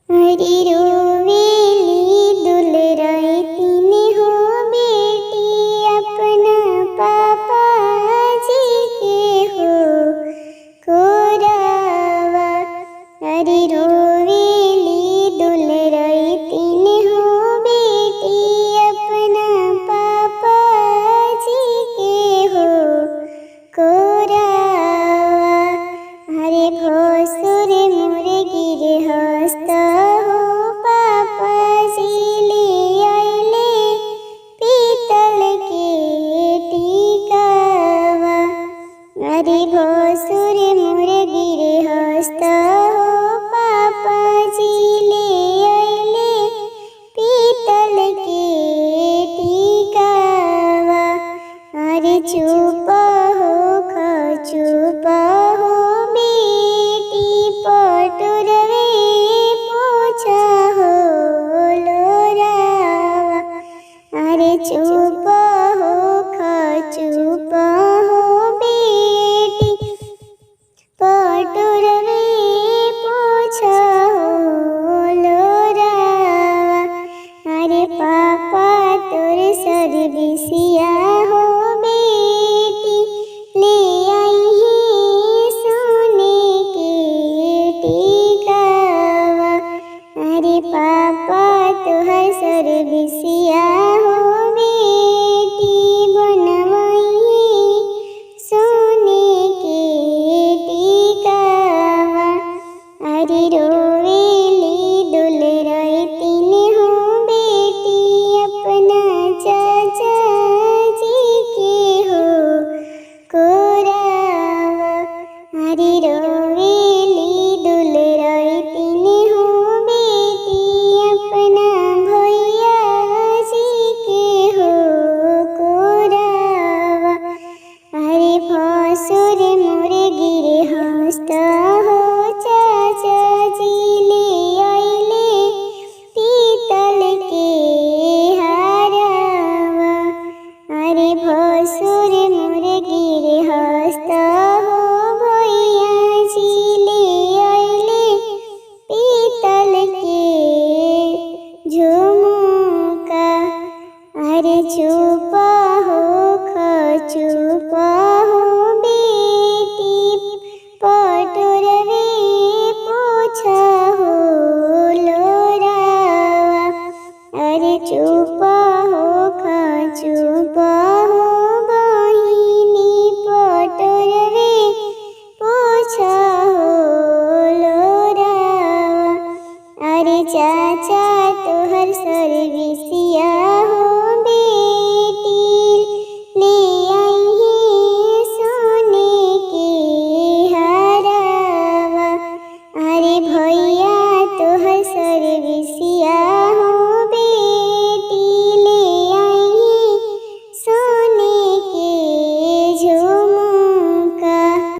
हरी रोवेली दुलराई तीने हो बेटी अपना पापा जी के हो कोरावा। हरी रोवेली दुलराई तीने हो बेटी अपना पापा जी के हो कोरावा। हरे भोसुर मोर गिरे हस्त हो पापा जी ले आइले पीतल के टीकावा। हरे भोसुर मोर गिरे हस्त हो पापा जी ले आइले पीतल के टीकावा। हरे चुप हो चुप हो बेटी पटुरवे पूछा हो लोरावा। अरे चुप हो चुप हो बेटी पटुरवे पूछा हो लोरावा। अरे पापा तोर सर्विसिया हो बेटी ले आई है सोने के टीकावा। अरे पापा तोहर सर्विसिया हो बेटी बनवाई है सोने के टीकावा। अरे रोवेली दुलराई तीने हो बेटी अपना चाचा जी के हो कोरावा। हरी रोवेली दुलराई तीने हो बेटी अपना भैया जी के हो कोरावा। हरे भसुर मोर गिरे हस्त हो चाचा जी ले आइले पीतल के हारावा। हरे भसुर मोर गिरे हस्त हो भैया जी ले आइले पीतल के झुमका। अरे चुप हो चुप हो बेटी पटुरवे पूछा हो लोरावा। अरे चुप हो चुप हो बहिनी पटुरवे पूछा हो लोरावा। अरे चाचा तोहर सर्विसिया